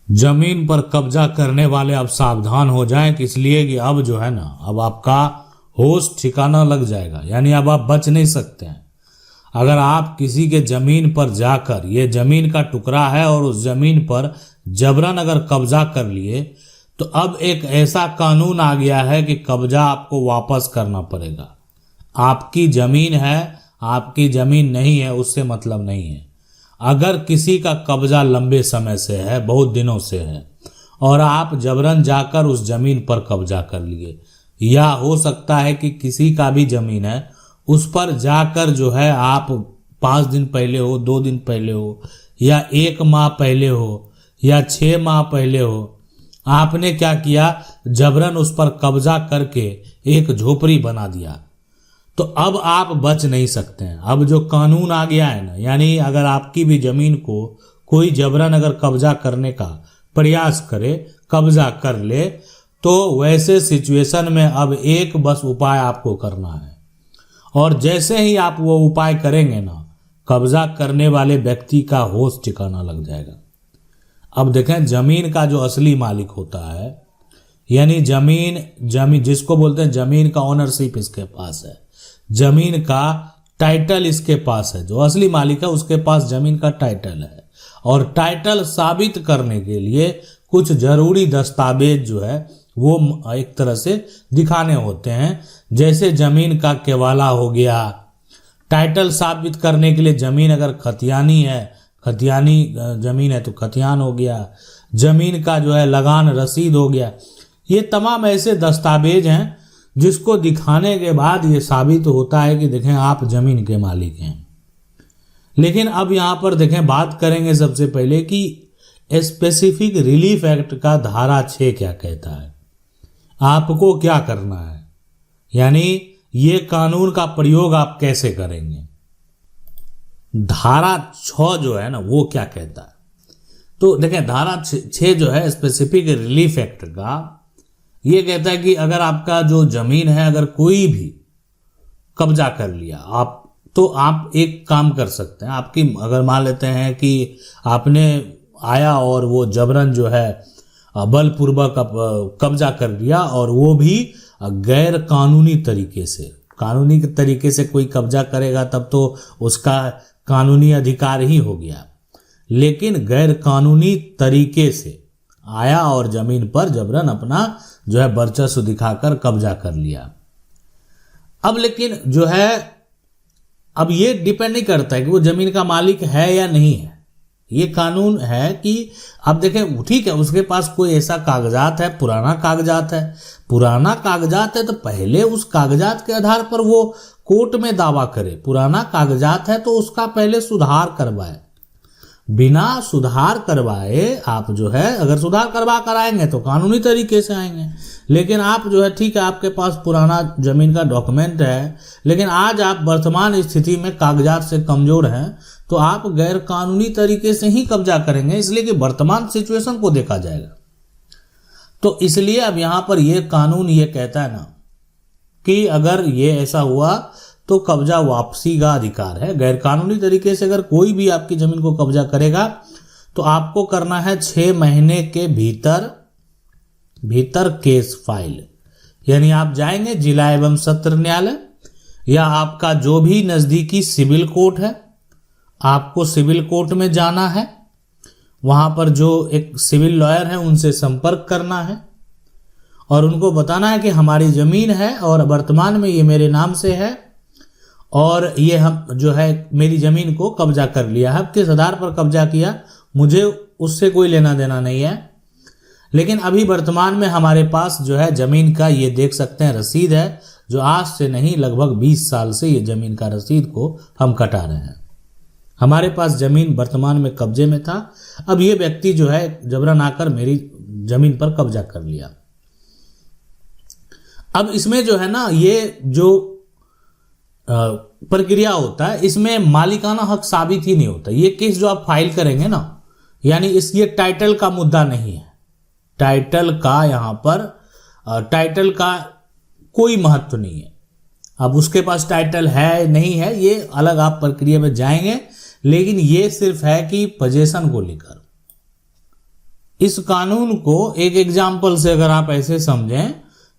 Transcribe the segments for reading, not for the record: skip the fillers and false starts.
जमीन पर कब्जा करने वाले अब सावधान हो जाएं, कि इसलिए कि अब जो है ना, अब आपका होश ठिकाना लग जाएगा, यानी अब आप बच नहीं सकते हैं। अगर आप किसी के जमीन पर जाकर, ये जमीन का टुकड़ा है और उस जमीन पर जबरन अगर कब्जा कर लिए, तो अब एक ऐसा कानून आ गया है कि कब्जा आपको वापस करना पड़ेगा। आपकी जमीन है, आपकी जमीन नहीं है, उससे मतलब नहीं है। अगर किसी का कब्जा लंबे समय से है, बहुत दिनों से है, और आप जबरन जाकर उस जमीन पर कब्जा कर लिए, या हो सकता है कि किसी का भी जमीन है, उस पर जाकर जो है आप 5 दिन पहले हो, 2 दिन पहले हो, या 1 माह पहले हो, या 6 माह पहले हो, आपने क्या किया, जबरन उस पर कब्जा करके एक झोपड़ी बना दिया, तो अब आप बच नहीं सकते हैं। अब जो कानून आ गया है ना, यानी अगर आपकी भी जमीन को कोई जबरन अगर कब्जा करने का प्रयास करे, कब्जा कर ले, तो वैसे सिचुएशन में अब एक बस उपाय आपको करना है, और जैसे ही आप वो उपाय करेंगे ना, कब्जा करने वाले व्यक्ति का होश ठिकाना लग जाएगा। अब देखें, जमीन का जो असली मालिक होता है, यानी जमीन जिसको बोलते हैं जमीन का ओनरशिप इसके पास है, जमीन का टाइटल इसके पास है, जो असली मालिक है उसके पास जमीन का टाइटल है। और टाइटल साबित करने के लिए कुछ जरूरी दस्तावेज जो है वो एक तरह से दिखाने होते हैं, जैसे जमीन का केवाला हो गया। टाइटल साबित करने के लिए जमीन अगर खतियानी है, खतियानी जमीन है तो खतियान हो गया, जमीन का जो है लगान रसीद हो गया। ये तमाम ऐसे दस्तावेज हैं जिसको दिखाने के बाद ये साबित होता है कि देखें आप जमीन के मालिक हैं। लेकिन अब यहाँ पर देखें, बात करेंगे सबसे पहले कि स्पेसिफिक रिलीफ एक्ट का धारा 6 क्या कहता है, आपको क्या करना है, यानी ये कानून का प्रयोग आप कैसे करेंगे। धारा 6 जो है ना, वो क्या कहता है, तो देखें धारा 6 जो है स्पेसिफिक रिलीफ एक्ट का, ये कहता है कि अगर आपका जो जमीन है, अगर कोई भी कब्जा कर लिया आप, तो आप एक काम कर सकते हैं। आपकी अगर मान लेते हैं कि आपने आया और वो जबरन जो है बलपूर्वक कब्जा कर लिया, और वो भी गैर कानूनी तरीके से। कानूनी तरीके से कोई कब्जा करेगा तब तो उसका कानूनी अधिकार ही हो गया, लेकिन गैर कानूनी तरीके से आया और जमीन पर जबरन अपना जो है वर्चस्व दिखाकर कब्जा कर लिया। अब लेकिन जो है, अब ये डिपेंड नहीं करता है कि वो जमीन का मालिक है या नहीं है। ये कानून है कि अब देखें, ठीक है, उसके पास कोई ऐसा कागजात है, पुराना कागजात है, पुराना कागजात है तो पहले उस कागजात के आधार पर वो कोर्ट में दावा करे। पुराना कागजात है तो उसका पहले सुधार करवाए। बिना सुधार करवाए आप जो है, अगर सुधार करवा कर आएंगे तो कानूनी तरीके से आएंगे, लेकिन आप जो है, ठीक है, आपके पास पुराना जमीन का डॉक्यूमेंट है, लेकिन आज आप वर्तमान स्थिति में कागजात से कमजोर हैं, तो आप गैर कानूनी तरीके से ही कब्जा करेंगे, इसलिए कि वर्तमान सिचुएशन को देखा जाएगा। तो इसलिए अब यहां पर यह कानून ये कहता है ना कि अगर ये ऐसा हुआ तो कब्जा वापसी का अधिकार है। गैर कानूनी तरीके से अगर कोई भी आपकी जमीन को कब्जा करेगा तो आपको करना है 6 महीने के भीतर केस फाइल, यानी आप जाएंगे जिला एवं सत्र न्यायालय या आपका जो भी नजदीकी सिविल कोर्ट है, आपको सिविल कोर्ट में जाना है। वहां पर जो एक सिविल लॉयर है उनसे संपर्क करना है और उनको बताना है कि हमारी जमीन है और वर्तमान में ये मेरे नाम से है, और ये हम जो है मेरी जमीन को कब्जा कर लिया है। किस आधार पर कब्जा किया, मुझे उससे कोई लेना देना नहीं है, लेकिन अभी वर्तमान में हमारे पास जो है जमीन का, ये देख सकते हैं, रसीद है, जो आज से नहीं लगभग 20 साल से ये जमीन का रसीद को हम कटा रहे हैं। हमारे पास जमीन वर्तमान में कब्जे में था, अब ये व्यक्ति जो है जबरन आकर मेरी जमीन पर कब्जा कर लिया। अब इसमें जो है ना, ये जो प्रक्रिया होता है, इसमें मालिकाना हक साबित ही नहीं होता। ये केस जो आप फाइल करेंगे ना, यानी ये टाइटल का मुद्दा नहीं है। टाइटल का यहां पर टाइटल का कोई महत्व नहीं है। अब उसके पास टाइटल है नहीं है, ये अलग आप प्रक्रिया में जाएंगे, लेकिन ये सिर्फ है कि पोजीशन को लेकर। इस कानून को एक एग्जाम्पल से अगर आप ऐसे समझें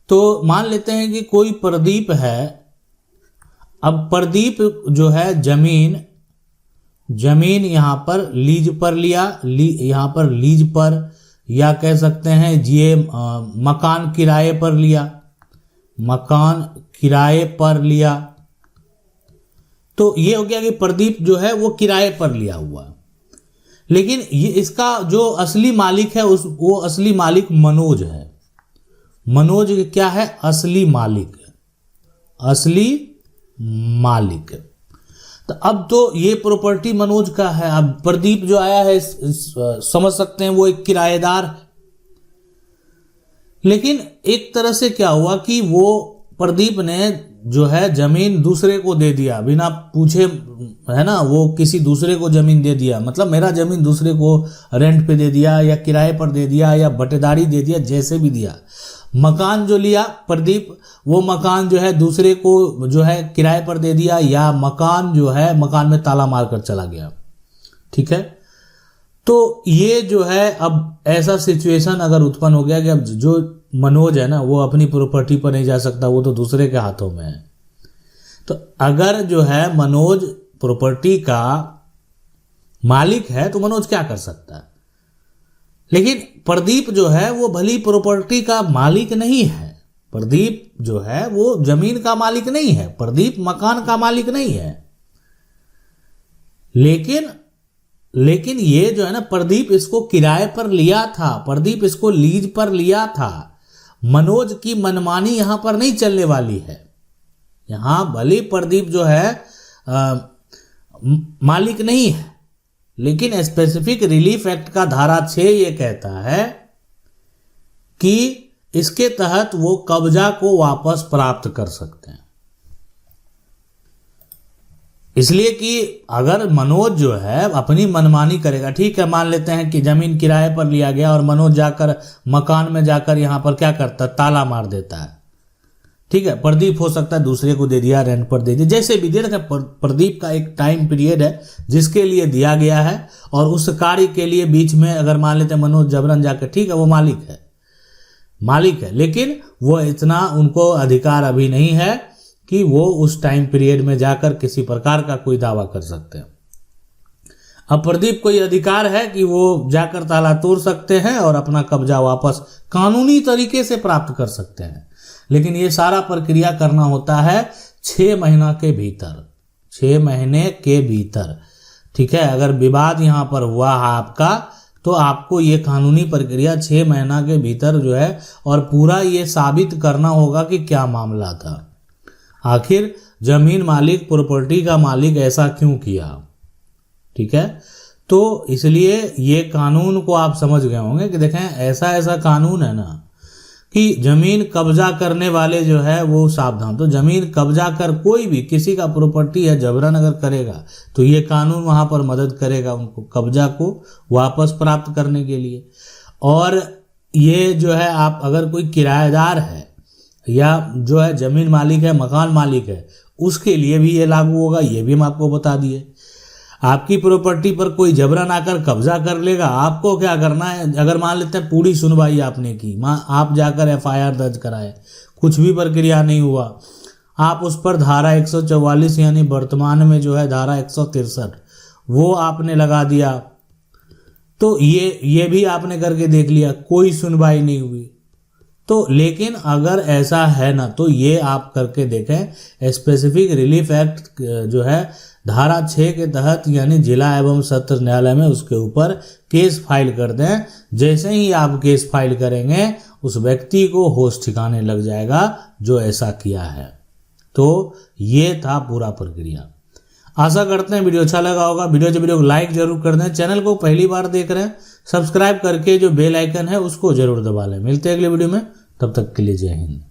तो मान लेते हैं कि कोई प्रदीप है। अब प्रदीप जो है जमीन यहाँ पर लीज पर लिया, यहाँ पर लीज पर, या कह सकते हैं ये मकान किराए पर लिया, मकान किराए पर लिया। तो ये हो गया कि प्रदीप जो है वो किराए पर लिया हुआ, लेकिन ये इसका जो असली मालिक है वो असली मालिक मनोज है। मनोज क्या है? असली मालिक, असली मालिक। तो अब तो ये प्रॉपर्टी मनोज का है। अब प्रदीप जो आया है समझ सकते हैं वो एक किराएदार है। लेकिन एक तरह से क्या हुआ कि वो प्रदीप ने जो है जमीन दूसरे को दे दिया बिना पूछे, है ना, वो किसी दूसरे को जमीन दे दिया, मतलब मेरा जमीन दूसरे को रेंट पे दे दिया या किराए पर दे दिया या बटेदारी दे दिया, जैसे भी दिया। मकान जो लिया प्रदीप, वो मकान जो है दूसरे को जो है किराए पर दे दिया, या मकान जो है मकान में ताला मार कर चला गया। ठीक है, तो ये जो है अब ऐसा सिचुएशन अगर उत्पन्न हो गया कि अब जो मनोज है ना वो अपनी प्रॉपर्टी पर नहीं जा सकता, वो तो दूसरे के हाथों में है। तो अगर जो है मनोज प्रॉपर्टी का मालिक है तो मनोज क्या कर सकता है? लेकिन प्रदीप जो है वो भली प्रॉपर्टी का मालिक नहीं है, प्रदीप जो है वो जमीन का मालिक नहीं है, प्रदीप मकान का मालिक नहीं है। लेकिन ये जो है ना प्रदीप इसको किराए पर लिया था, प्रदीप इसको लीज पर लिया था। मनोज की मनमानी यहां पर नहीं चलने वाली है। यहां भले प्रदीप जो है मालिक नहीं है, लेकिन स्पेसिफिक रिलीफ एक्ट का धारा 6 ये कहता है कि इसके तहत वो कब्जा को वापस प्राप्त कर सकते हैं। इसलिए कि अगर मनोज जो है अपनी मनमानी करेगा, ठीक है, मान लेते हैं कि जमीन किराए पर लिया गया और मनोज जाकर मकान में जाकर यहां पर क्या करता है, ताला मार देता है। ठीक है, प्रदीप हो सकता है दूसरे को दे दिया, रेंट पर दे दिया, जैसे भी दे रखा। प्रदीप का एक टाइम पीरियड है जिसके लिए दिया गया है, और उस कार्य के लिए बीच में अगर मान लेते हैं मनोज जबरन जाकर, ठीक है, वो मालिक है, लेकिन वो इतना उनको अधिकार अभी नहीं है कि वो उस टाइम पीरियड में जाकर किसी प्रकार का कोई दावा कर सकते हैं। अब प्रदीप को ये अधिकार है कि वो जाकर ताला तोड़ सकते हैं और अपना कब्जा वापस कानूनी तरीके से प्राप्त कर सकते हैं। लेकिन ये सारा प्रक्रिया करना होता है 6 महीना के भीतर, 6 महीने के भीतर। ठीक है, अगर विवाद यहां पर हुआ है आपका, तो आपको ये कानूनी प्रक्रिया 6 महीना के भीतर जो है, और पूरा ये साबित करना होगा कि क्या मामला था, आखिर जमीन मालिक प्रॉपर्टी का मालिक ऐसा क्यों किया। ठीक है, तो इसलिए ये कानून को आप समझ गए होंगे कि देखें ऐसा कानून है ना कि जमीन कब्जा करने वाले जो है वो सावधान। तो जमीन कब्जा कर कोई भी किसी का प्रॉपर्टी है जबरन अगर करेगा तो ये कानून वहां पर मदद करेगा उनको कब्जा को वापस प्राप्त करने के लिए। और ये जो है आप अगर कोई किराएदार है या जो है जमीन मालिक है, मकान मालिक है, उसके लिए भी ये लागू होगा, ये भी हम आपको बता दिए। आपकी प्रॉपर्टी पर कोई जबरन आकर कब्जा कर लेगा, आपको क्या करना है, अगर मान लेते हैं पूरी सुनवाई आपने की, आप जाकर FIR दर्ज कराए, कुछ भी प्रक्रिया नहीं हुआ, आप उस पर धारा 144 यानी वर्तमान में जो है धारा 163 वो आपने लगा दिया, तो ये भी आपने करके देख लिया, कोई सुनवाई नहीं हुई। तो लेकिन अगर ऐसा है ना, तो ये आप करके देखें, स्पेसिफिक रिलीफ एक्ट जो है धारा 6 के तहत यानी जिला एवं सत्र न्यायालय में उसके ऊपर केस फाइल कर दें। जैसे ही आप केस फाइल करेंगे उस व्यक्ति को होश ठिकाने लग जाएगा जो ऐसा किया है। तो ये था पूरा प्रक्रिया। आशा करते हैं वीडियो अच्छा लगा होगा। वीडियो को लाइक जरूर कर दें। चैनल को पहली बार देख रहे हैं सब्सक्राइब करके जो बेल आइकन है उसको जरूर दबा लें। मिलते हैं अगले वीडियो में, तब तक के लिए जय हिंद।